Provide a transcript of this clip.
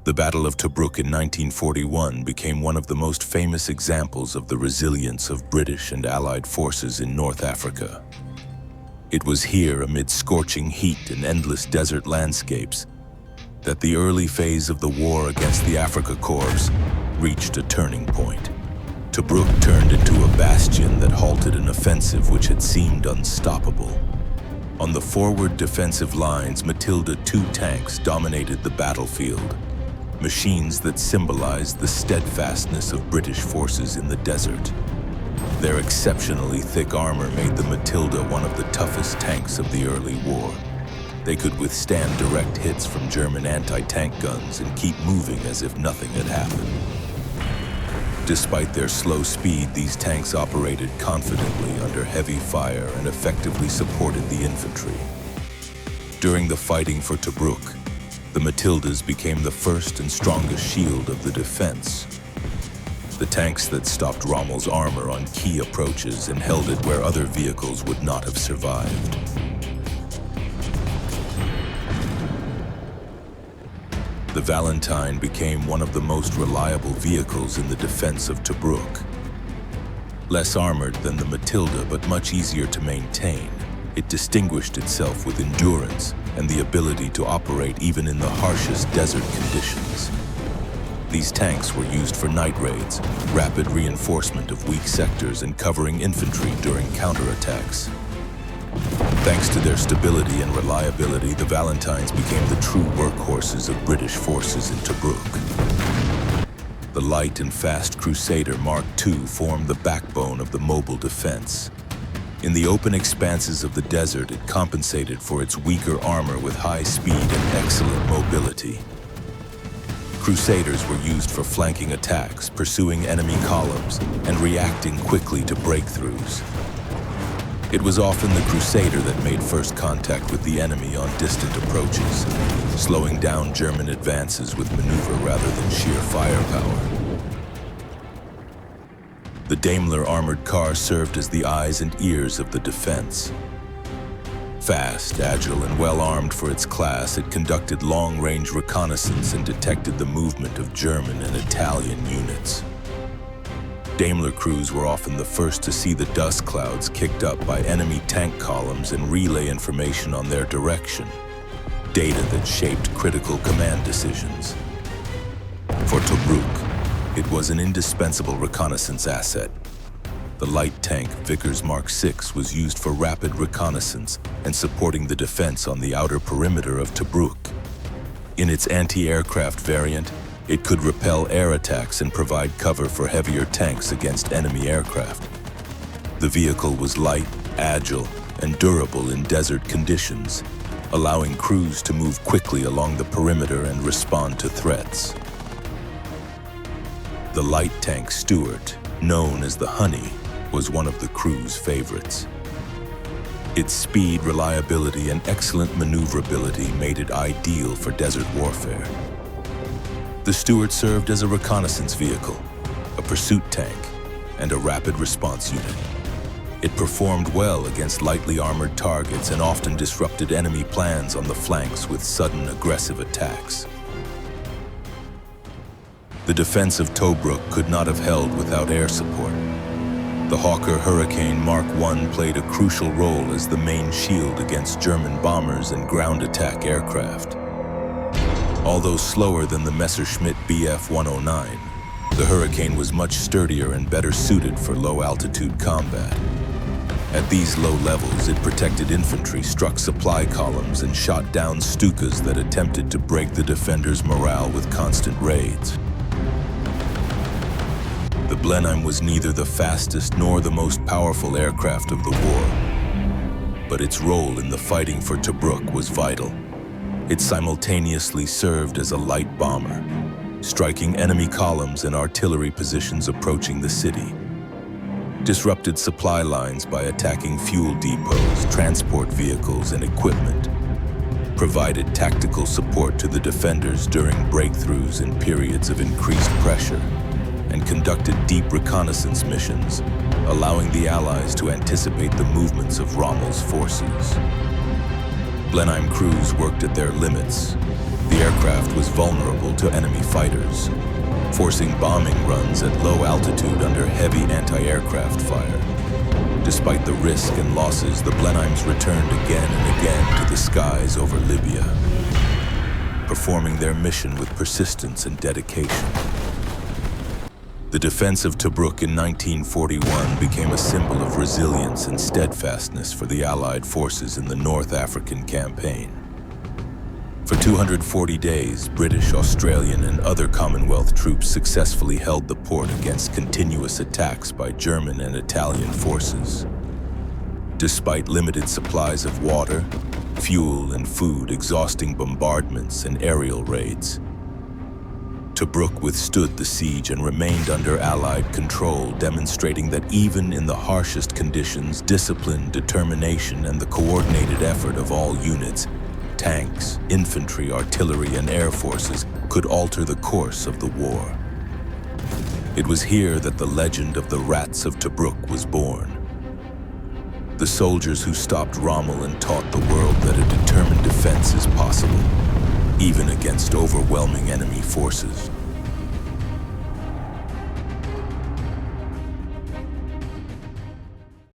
The Battle of Tobruk in 1941 became one of the most famous examples of the resilience of British and Allied forces in North Africa. It was here, amid scorching heat and endless desert landscapes, that the early phase of the war against the Afrika Korps reached a turning point. Tobruk turned into a bastion that halted an offensive which had seemed unstoppable. On the forward defensive lines, Matilda II tanks dominated the battlefield, machines that symbolized the steadfastness of British forces in the desert. Their exceptionally thick armor made the Matilda one of the toughest tanks of the early war. They could withstand direct hits from German anti-tank guns and keep moving as if nothing had happened. Despite their slow speed, these tanks operated confidently under heavy fire and effectively supported the infantry. During the fighting for Tobruk, the Matildas became the first and strongest shield of the defense. The tanks that stopped Rommel's armor on key approaches and held it where other vehicles would not have survived. The Valentine became one of the most reliable vehicles in the defense of Tobruk. Less armored than the Matilda, but much easier to maintain, it distinguished itself with endurance and the ability to operate even in the harshest desert conditions. These tanks were used for night raids, rapid reinforcement of weak sectors, and covering infantry during counterattacks. Thanks to their stability and reliability, the Valentines became the true workhorses of British forces in Tobruk. The light and fast Crusader Mk II formed the backbone of the mobile defense. In the open expanses of the desert, it compensated for its weaker armor with high speed and excellent mobility. Crusaders were used for flanking attacks, pursuing enemy columns, and reacting quickly to breakthroughs. It was often the Crusader that made first contact with the enemy on distant approaches, slowing down German advances with maneuver rather than sheer firepower. The Daimler Armoured Car served as the eyes and ears of the defense. Fast, agile, and well-armed for its class, it conducted long-range reconnaissance and detected the movement of German and Italian units. Daimler crews were often the first to see the dust clouds kicked up by enemy tank columns and relay information on their direction, data that shaped critical command decisions. For Tobruk, it was an indispensable reconnaissance asset. The light tank Vickers Mk VI was used for rapid reconnaissance and supporting the defense on the outer perimeter of Tobruk. In its anti-aircraft variant, it could repel air attacks and provide cover for heavier tanks against enemy aircraft. The vehicle was light, agile, and durable in desert conditions, allowing crews to move quickly along the perimeter and respond to threats. The light tank Stuart, known as the Honey, was one of the crew's favorites. Its speed, reliability, and excellent maneuverability made it ideal for desert warfare. The Stuart served as a reconnaissance vehicle, a pursuit tank, and a rapid response unit. It performed well against lightly armored targets and often disrupted enemy plans on the flanks with sudden aggressive attacks. The defense of Tobruk could not have held without air support. The Hawker Hurricane Mark I played a crucial role as the main shield against German bombers and ground attack aircraft. Although slower than the Messerschmitt Bf 109, the Hurricane was much sturdier and better suited for low-altitude combat. At these low levels, it protected infantry, struck supply columns, and shot down Stukas that attempted to break the defenders' morale with constant raids. The Blenheim was neither the fastest nor the most powerful aircraft of the war, but its role in the fighting for Tobruk was vital. It simultaneously served as a light bomber, striking enemy columns and artillery positions approaching the city, disrupted supply lines by attacking fuel depots, transport vehicles, and equipment, provided tactical support to the defenders during breakthroughs and periods of increased pressure, and conducted deep reconnaissance missions, allowing the Allies to anticipate the movements of Rommel's forces. Blenheim crews worked at their limits, The aircraft was vulnerable to enemy fighters, forcing bombing runs at low altitude under heavy anti-aircraft fire. Despite the risk and losses, the Blenheims returned again and again to the skies over Libya, performing their mission with persistence and dedication. The Defence of Tobruk in 1941 became a symbol of resilience and steadfastness for the Allied forces in the North African campaign. For 240 days, British, Australian, and other Commonwealth troops successfully held the port against continuous attacks by German and Italian forces. Despite limited supplies of water, fuel, and food, exhausting bombardments, and aerial raids, Tobruk withstood the siege and remained under Allied control, demonstrating that even in the harshest conditions, discipline, determination, and the coordinated effort of all units, tanks, infantry, artillery, and air forces, could alter the course of the war. It was here that the legend of the Rats of Tobruk was born. The soldiers who stopped Rommel and taught the world that a determined defense is possible, even against overwhelming enemy forces.